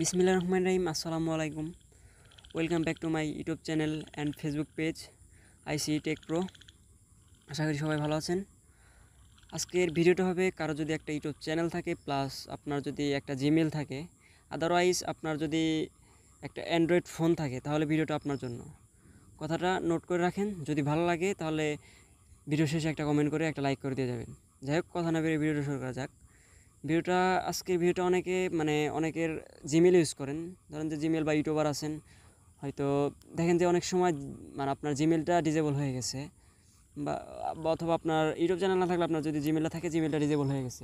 বিসমিল্লাহির রহমানির রহিম। আসসালামু আলাইকুম। Welcome back to my YouTube channel and Facebook page IC tech pro. আশা করি সবাই ভালো আছেন। আজকের ভিডিওটা হবে কারো যদি একটা ইউটিউব চ্যানেল থাকে প্লাস আপনার যদি একটা জিমেল থাকে, আদারওয়াইজ আপনার যদি একটা অ্যান্ড্রয়েড ফোন থাকে তাহলে ভিডিওটা আপনার জন্য। কথাটা নোট করে রাখেন, যদি ভালো লাগে তাহলে ভিডিও শেষে একটা কমেন্ট করে একটা লাইক করে দিয়ে যাবেন। যাই হোক, কথা না বেরিয়ে ভিডিওটা শুরু করা যাক। আজকের ভিডিওটা অনেকের জিমেল ইউজ করেন। ধরেন যে জিমেল বা ইউটিউবার আছেন, হয়তো দেখেন যে অনেক সময় মানে আপনার জিমেলটা ডিজেবল হয়ে গেছে, বা অথবা আপনার ইউটিউব চ্যানেল না থাকলে আপনার যদি জিমেলটা থাকে জিমেলটা ডিজেবল হয়ে গেছে।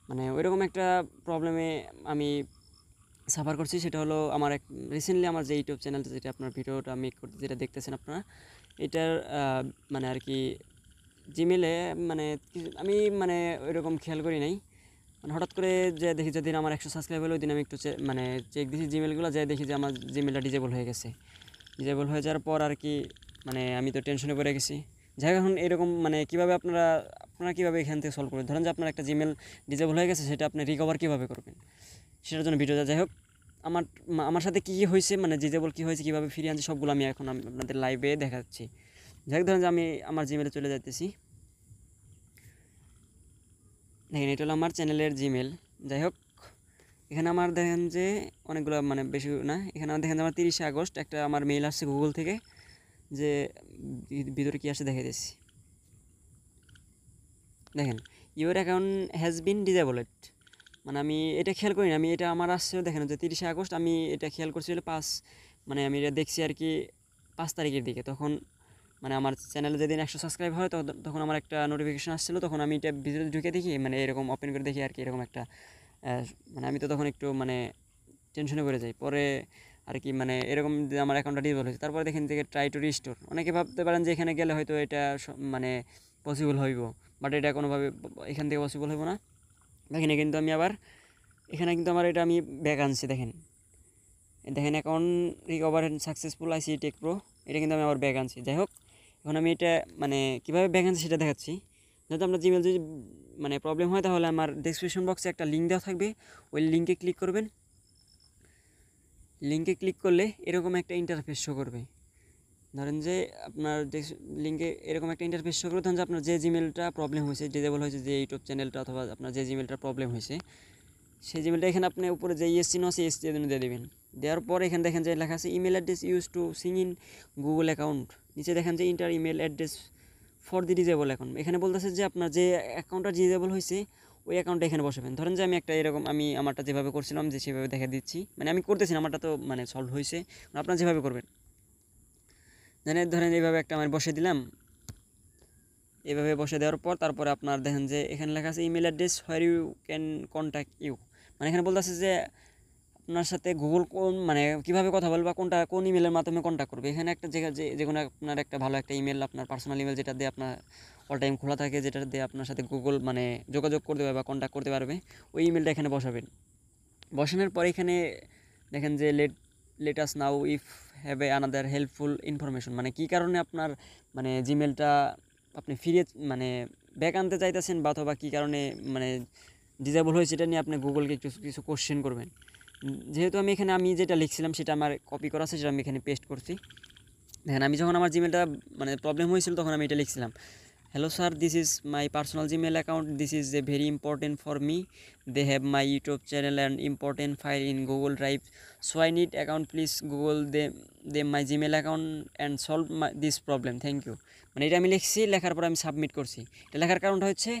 মানে ওইরকম একটা প্রবলেমে আমি সাফার করছি। সেটা হলো আমার রিসেন্টলি আমার যে ইউটিউব চ্যানেলটা, যেটা আপনার ভিডিওটা মেক করতে যেটা দেখতেছেন আপনারা, এটার মানে আর কি জিমেলে আমি ওইরকম খেয়াল করি নাই। হঠাৎ করে যে দেখি যেদিন আমার 100 সাবস্ক্রাইব হলো ওই দিন আমি একটু চেক দিয়েছি জিমেলগুলো, যাই দেখি যে আমার জিমেলটা ডিজেবল হয়ে গেছে। ডিজেবল হয়ে যাওয়ার পর আর কি আমি তো টেনশনে পড়ে গেছি। যাই হোক, এখন এরকম কীভাবে আপনারা কীভাবে এখান থেকে সলভ করবেন? ধরেন যে আপনার একটা জিমেল ডিজেবল হয়ে গেছে, সেটা আপনি রিকভার কীভাবে করবেন সেটার জন্য ভিডিওটা। যাই হোক, আমার আমার সাথে কী কী হয়েছে, ডিজেবল কী হয়েছে, কীভাবে ফিরিয়ে আনছি, সবগুলো আমি এখন আপনাদের লাইভে দেখাচ্ছি। যাই হোক, ধরেন যে আমি আমার জিমেলে চলে যাইতেছি। দেখেন, এটা হলো আমার চ্যানেলের জিমেল। যাই হোক, এখানে আমার দেখেন যে অনেকগুলো বেশি না, এখানে আমার দেখেন যে আমার 30 আগস্ট একটা আমার মেইল আসছে গুগল থেকে, যে ভিতরে কী আসছে দেখে দিচ্ছি। দেখেন, your account has been disabled. আমি এটা খেয়াল করি না, আমি এটা আমার আসছে দেখেন যে 30 আগস্ট। আমি এটা খেয়াল করছি হলো আমি এটা দেখছি আর কি 5 তারিখের দিকে। তখন আমার চ্যানেলে যেদিন 100 সাবস্ক্রাইব হয় তখন আমার একটা নোটিফিকেশন আসছিলো। তখন আমি এটা ভিতরে ঢুকে দেখি, এরকম ওপেন করে দেখি আর কি, এরকম একটা আমি তো তখন একটু টেনশনে পড়ে যাই। পরে আর কি এরকম যে আমার অ্যাকাউন্টটা ডিজেবল হয়েছে। তারপরে দেখেন যে ট্রাই টু রিস্টোর, অনেকে ভাবতে পারেন যে এখানে গেলে হয়তো এটা পসিবল হইব, বাট এটা কোনোভাবে এখান থেকে পসিবল হইব না। দেখেন, কিন্তু আমি আবার এখানে কিন্তু আমার এটা আমি ব্যাক আনছি। দেখেন দেখেন অ্যাকাউন্ট রিকভার সাকসেসফুল আইসি টেক প্রো, এটা কিন্তু আমি আবার ব্যাক আনছি। যাই হোক, এখন আমি এটা কীভাবে ব্যাক আনছি সেটা দেখাচ্ছি। যেহেতু আপনার জিমেল যদি প্রবলেম হয় তাহলে আমার ডেসক্রিপশন বক্সে একটা লিঙ্ক দেওয়া থাকবে, ওই লিঙ্কে ক্লিক করবেন। লিঙ্কে ক্লিক করলে এরকম একটা ইন্টারফেস শো করবে। ধরেন যে আপনার লিঙ্কে এরকম একটা ইন্টারফেস শো করবে। ধরেন যে আপনার যে জিমেলটা প্রবলেম হয়েছে, ডিজেবল হয়েছে, যে ইউটিউব চ্যানেলটা অথবা আপনার যে জিমেলটা প্রবলেম হয়েছে, সেই জিমেলটা এখানে আপনি উপরে যে ইএস চিহ্ন আছে ইএস চিহ্ন দিয়ে দেবেন। দেওয়ার পর এখানে দেখেন যে লেখা আছে email address use to Singh in Google account. নিচে দেখেন যে inter email address for the disable account. এখানে বলতেছে যে আপনার যে অ্যাকাউন্টটা ডিজেবল হয়েছে ওই অ্যাকাউন্টটা এখানে বসাবেন। ধরেন যে আমি একটা এরকম আমি আমারটা যেভাবে করছিলাম যে সেভাবে দেখা দিচ্ছি, আমি করতেছি না, আমারটা তো সলভ হয়েছে। আপনারা যেভাবে করবেন, ধরেন এইভাবে একটা বসে দিলাম। এভাবে বসে দেওয়ার পর তারপরে আপনার দেখেন যে এখানে লেখা আছে email address where you can contact you. এখানে বলতেছে যে আপনার সাথে গুগল কীভাবে কথা বলবে বা কোন ইমেলের মাধ্যমে কন্ট্যাক্ট করবে। এখানে একটা যে কোনো আপনার একটা ভালো একটা ইমেল, আপনার পার্সোনাল ইমেল যেটা দিয়ে আপনার অল টাইম খোলা থাকে, যেটা দিয়ে আপনার সাথে গুগল যোগাযোগ করতে পারবে বা কন্ট্যাক্ট করতে পারবে, ওই ইমেলটা এখানে বসাবেন। বসানোর পর এখানে দেখেন যে let us now if have a another helpful information, কী কারণে আপনার জিমেলটা আপনি ফিরিয়ে ব্যাক আনতে চাইতেছেন, বা অথবা কী কারণে ডিসেবল হয়েছে, সেটা নিয়ে আপনি গুগলকে একটু কিছু কোশ্চেন করবেন। যেহেতু আমি যেটা লিখছিলাম সেটা আমার কপি করা আছে, সেটা আমি এখানে পেস্ট করছি। দেখেন, আমি যখন আমার জিমেলটা প্রবলেম হয়েছিল তখন আমি এটা লিখছিলাম, hello sir, this is my personal Gmail account, this is a very important for me, they have my YouTube channel and important file in Google Drive, so I need account, please Google they my Gmail account and solve this problem, thank you. এটা আমি লিখছি, লেখার পর আমি submit করছি। এটা লেখার কারণটা হচ্ছে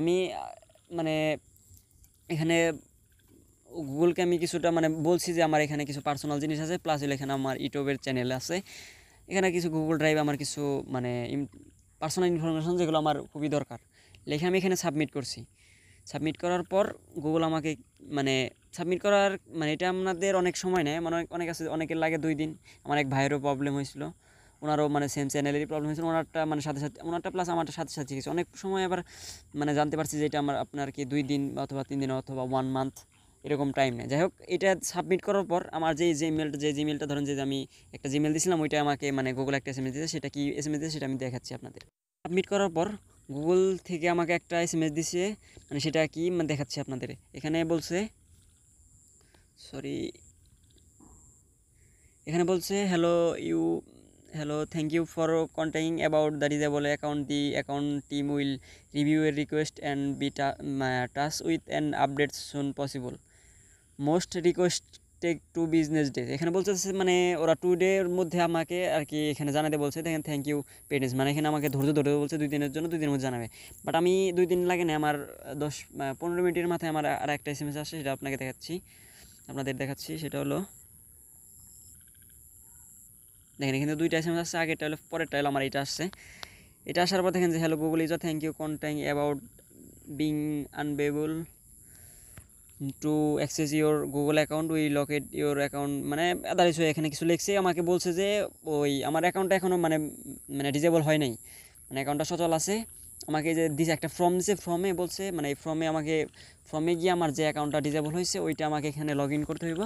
আমি এখানে গুগলকে আমি কিছুটা বলছি যে আমার এখানে কিছু পার্সোনাল জিনিস আছে, প্লাস এখানে আমার ইউটিউবের চ্যানেল আছে, এখানে কিছু গুগল ড্রাইভ আমার কিছু পার্সোনাল ইনফরমেশন যেগুলো আমার খুবই দরকার, লেখে আমি এখানে সাবমিট করছি। সাবমিট করার পর গুগল আমাকে সাবমিট করার এটা আপনাদের অনেক সময় নেয়, অনেক আছে, অনেকের লাগে 2 দিন। আমার এক ভাইয়েরও প্রবলেম হয়েছিল, ওনারও সেম চ্যানেলেরই প্রবলেম হয়েছিল, ওনারটা সাথে সাথে, ওনারটা প্লাস আমারটা সাথে সাথে গেছে। অনেক সময় আবার জানতে পারছি যে এটা আপনার কি 2 দিন অথবা 3 দিন অথবা 1 মান্থ এরকম টাইম নেয়। যাই হোক, এটা সাবমিট করার পর আমার যে জিমেলটা ধরেন যে আমি একটা জিমেল দিয়েছিলাম, ওইটা আমাকে গুগল একটা এসএমএস দিয়েছে। সেটা কি এসএমএস দিয়েছে সেটা আমি দেখাচ্ছি আপনাদের। সাবমিট করার পর গুগল থেকে আমাকে একটা এসএমএস দিয়েছে, সেটা কি দেখাচ্ছি আপনাদের। এখানে বলছে, সরি, এখানে বলছে hello thank you for contacting about the disabled account the account team will review এর request and be touch with an update soon possible most request take 2 business days. এখানে বলছে মানে ওরা 2 ডের মধ্যে আমাকে আর কি এখানে জানাতে বলছে। দেখেন থ্যাংক ইউ পেডেন্স, মানে এখানে আমাকে ধৈর্য ধরে বলছে 2 দিনের জন্য, 2 দিনের মধ্যে জানাবে। বাট আমি 2 দিন লাগে না, আমার 10-15 মিনিটের মাথায় আমার আর একটা SMS আসছে, সেটা আপনাদের দেখাচ্ছি। সেটা হলো দেখেন এখানে 2টা SMS আসছে, আগেরটা হলো, পরেরটা হলো আমার এটা আসছে। এটা আসার পর দেখেন যে hello Google user thank you contacting about being unable to access your Google account we locate your account, মানে আদারস এখানে কিছু লিখছে। আমাকে বলছে যে ওই আমার অ্যাকাউন্টটা এখনও মানে মানে ডিজেবল হয় নাই, মানে অ্যাকাউন্টটা সচল আছে। আমাকে যে দিছে একটা ফর্ম দিছে, ফর্মে বলছে মানে এই ফর্মে গিয়ে আমার যে অ্যাকাউন্টটা ডিজেবল হয়েছে ওইটা আমাকে এখানে লগ ইন করতে হইব।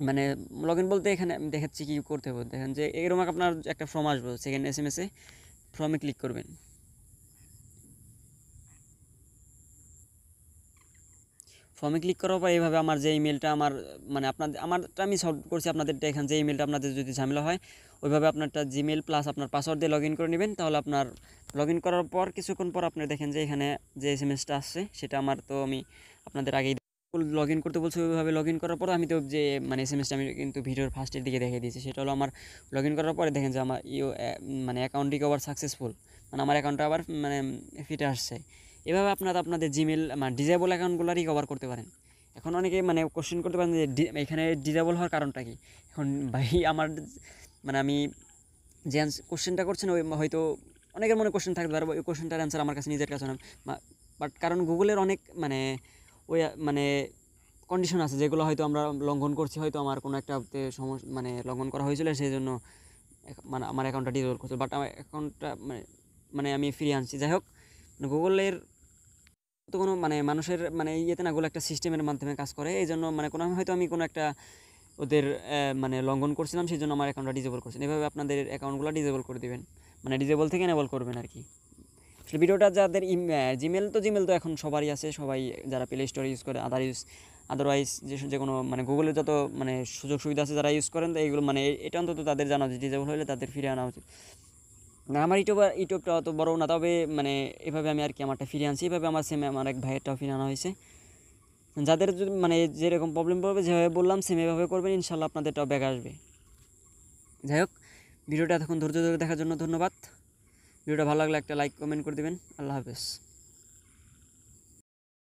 মানে লগ ইন বলতে এখানে দেখাচ্ছি কী করতে হবে। দেখেন যে এরকম আপনার একটা ফর্ম আসবে, সেকেন্ড SMS-এ ফর্মে ক্লিক করবেন। ফর্মে ক্লিক করার পর এইভাবে আমার যে ইমেলটা মানে আমারটা আমি সলভ করছি, আপনাদেরটা এখানে যে ইমেলটা আপনাদের যদি ঝামেলা হয় ওইভাবে আপনারটা জিমেল প্লাস আপনার পাসওয়ার্ড দিয়ে লগ ইন করে নেবেন। তাহলে আপনার লগ ইন করার পর কিছুক্ষণ পর আপনি দেখেন যে এখানে যে SMS-টা আসছে সেটা আমার, তো আমি আপনাদের আগেই লগ ইন করতে বলছি। ওইভাবে লগ ইন করার পর আমি তো যে মানে SMS-টা আমি কিন্তু ভিডিওর ফার্স্টের দিকে দেখিয়ে দিয়েছি। সেটা হলো আমার লগ ইন করার পরে দেখেন যে আমার মানে অ্যাকাউন্ট রিকভার সাকসেসফুল, মানে আমার অ্যাকাউন্টটা আবার মানে ফিরে আসছে। এভাবে আপনাদের জিমেল মানে ডিজেবল অ্যাকাউন্টগুলো রিকভার করতে পারেন। এখন অনেকে মানে কোশ্চেন করতে পারেন যে এখানে ডিজেবল হওয়ার কারণটা কি। এখন ভাই আমার মানে আমি যে কোশ্চেনটা করছেন ওই হয়তো অনেকের মনে কোশ্চেন থাকতে পারে, ওই কোশ্চেনটার অ্যান্সার আমার কাছে নিজের কাছে না, বাট কারণ গুগলের অনেক মানে ওই মানে কন্ডিশন আছে যেগুলো হয়তো আমরা লঙ্ঘন করছি, হয়তো আমার কোনো একটা সমস্যা মানে লঙ্ঘন করা হয়েছিল, সেই জন্য মানে আমার অ্যাকাউন্টটা ডিজেবল করছিল। বাট আমার অ্যাকাউন্টটা মানে আমি ফিরিয়ে আনছি। যাই হোক, গুগলের তো কোনো মানে মানুষের মানে ইয়েতে না, গুলো একটা সিস্টেমের মাধ্যমে কাজ করে। এই জন্য মানে হয়তো আমি কোনো একটা ওদের মানে লঙ্ঘন করছিলাম, সেই জন্য আমার অ্যাকাউন্টটা ডিজেবল করছেন। এভাবে আপনাদের অ্যাকাউন্টগুলো ডিজেবল করে দেবেন, মানে ডিজেবল থেকে এনেবল করবেন আর কি। আসলে ভিডিওটা যাদের জিমেল তো এখন সবারই আছে, সবাই যারা প্লে স্টোর ইউজ করে, আদারওয়াইজ যে কোনো মানে গুগলের যত মানে সুযোগ সুবিধা আছে যারা ইউজ করেন, তো এইগুলো মানে এটা অন্তত তাদের জানা উচিত, ডিজেবল হলে তাদের ফিরে আনা উচিত। না আমার ইউটিউবটা অত বড় না, তবে মানে এভাবে আমি আর কি আমারটা ফিরে আনছি। এভাবে আমার আমার এক ভাইয়েরটাও ফিরে আনা হয়েছে। যাদের যদি মানে যেরকম প্রবলেম পড়বে, যেভাবে বললাম সেম এভাবে করবেন, ইনশাল্লাহ আপনাদেরটাও ব্যাক আসবে। যাই হোক, ভিডিওটা এতক্ষণ ধৈর্য ধরে দেখার জন্য ধন্যবাদ। ভিডিওটা ভালো লাগলে একটা লাইক কমেন্ট করে দেবেন। আল্লাহ হাফেজ।